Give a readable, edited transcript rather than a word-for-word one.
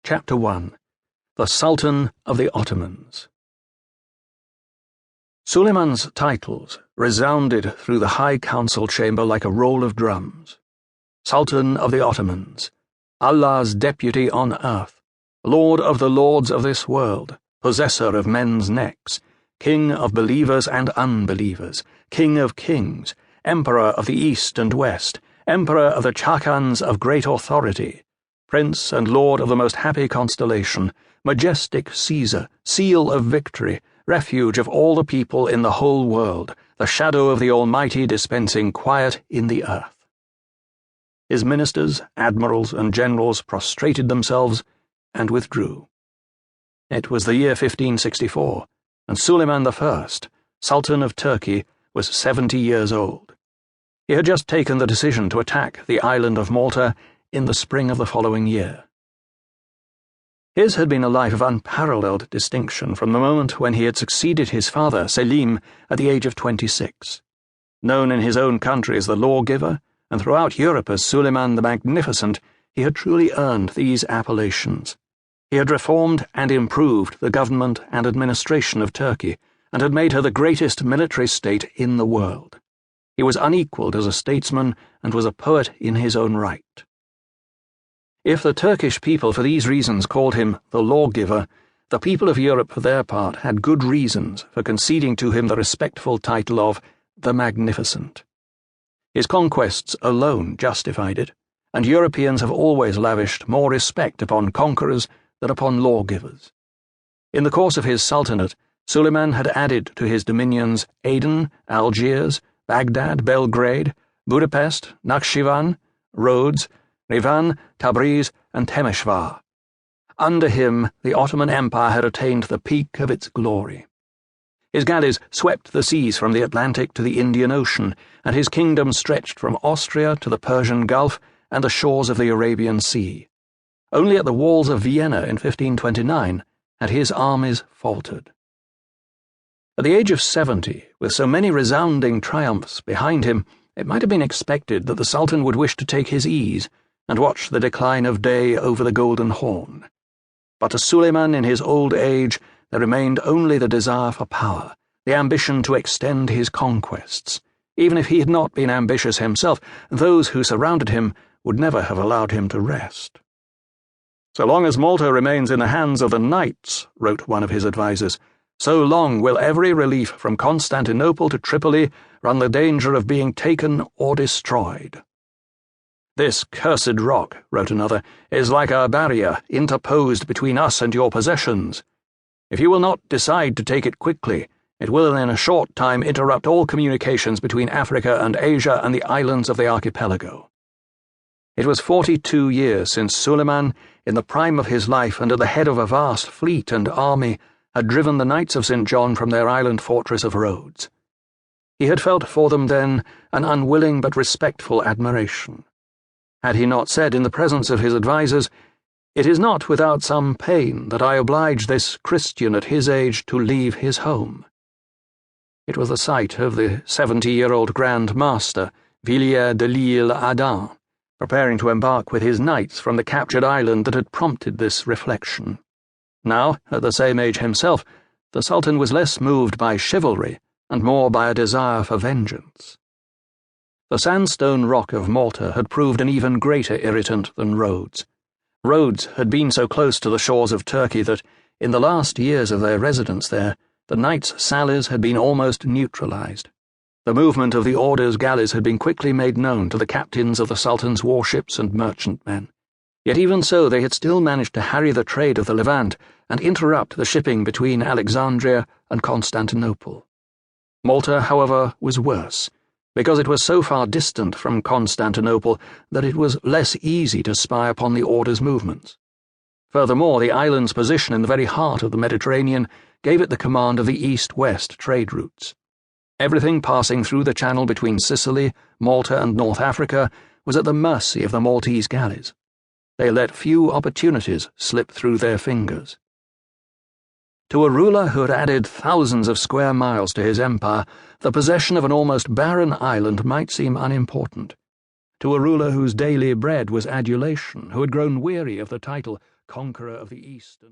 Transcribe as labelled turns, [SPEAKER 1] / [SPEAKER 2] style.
[SPEAKER 1] Chapter 1 The Sultan of the Ottomans. Suleiman's titles resounded through the high council chamber like a roll of drums. Sultan of the Ottomans, Allah's deputy on earth, Lord of the lords of this world, possessor of men's necks, King of believers and unbelievers, King of kings, Emperor of the East and West, Emperor of the Chakans of great authority, Prince and Lord of the most happy constellation, majestic Caesar, seal of victory, refuge of all the people in the whole world, the shadow of the Almighty dispensing quiet in the earth. His ministers, admirals, and generals prostrated themselves and withdrew. It was the year 1564, and Suleiman I, Sultan of Turkey, was 70 years old. He had just taken the decision to attack the island of Malta in the spring of the following year. His had been a life of unparalleled distinction from the moment when he had succeeded his father, Selim, at the age of 26. Known in his own country as the lawgiver, and throughout Europe as Suleiman the Magnificent, he had truly earned these appellations. He had reformed and improved the government and administration of Turkey, and had made her the greatest military state in the world. He was unequalled as a statesman and was a poet in his own right. If the Turkish people for these reasons called him the lawgiver, the people of Europe for their part had good reasons for conceding to him the respectful title of the Magnificent. His conquests alone justified it, and Europeans have always lavished more respect upon conquerors than upon lawgivers. In the course of his sultanate, Suleiman had added to his dominions Aden, Algiers, Baghdad, Belgrade, Budapest, Nakhchivan, Rhodes, Revan, Tabriz, and Temeshvar. Under him, the Ottoman Empire had attained the peak of its glory. His galleys swept the seas from the Atlantic to the Indian Ocean, and his kingdom stretched from Austria to the Persian Gulf and the shores of the Arabian Sea. Only at the walls of Vienna in 1529 had his armies faltered. At the age of 70, with so many resounding triumphs behind him, it might have been expected that the Sultan would wish to take his ease and watch the decline of day over the Golden Horn. But to Suleiman in his old age there remained only the desire for power, the ambition to extend his conquests. Even if he had not been ambitious himself, those who surrounded him would never have allowed him to rest. "So long as Malta remains in the hands of the knights," wrote one of his advisers, "so long will every relief from Constantinople to Tripoli run the danger of being taken or destroyed." "This cursed rock," wrote another, "is like a barrier interposed between us and your possessions. If you will not decide to take it quickly, it will in a short time interrupt all communications between Africa and Asia and the islands of the archipelago." It was 42 years since Suleiman, in the prime of his life and at the head of a vast fleet and army, had driven the Knights of St. John from their island fortress of Rhodes. He had felt for them then an unwilling but respectful admiration. Had he not said in the presence of his advisers, "It is not without some pain that I oblige this Christian at his age to leave his home"? It was the sight of the 70-year-old Grand Master, Villiers de l'Isle Adam, preparing to embark with his knights from the captured island that had prompted this reflection. Now, at the same age himself, the Sultan was less moved by chivalry and more by a desire for vengeance. The sandstone rock of Malta had proved an even greater irritant than Rhodes. Rhodes had been so close to the shores of Turkey that, in the last years of their residence there, the knights' sallies had been almost neutralized. The movement of the Order's galleys had been quickly made known to the captains of the Sultan's warships and merchantmen. Yet even so they had still managed to harry the trade of the Levant and interrupt the shipping between Alexandria and Constantinople. Malta, however, was worse, because it was so far distant from Constantinople that it was less easy to spy upon the Order's movements. Furthermore, the island's position in the very heart of the Mediterranean gave it the command of the east-west trade routes. Everything passing through the channel between Sicily, Malta, and North Africa was at the mercy of the Maltese galleys. They let few opportunities slip through their fingers. To a ruler who had added thousands of square miles to his empire, the possession of an almost barren island might seem unimportant. To a ruler whose daily bread was adulation, who had grown weary of the title conqueror of the East.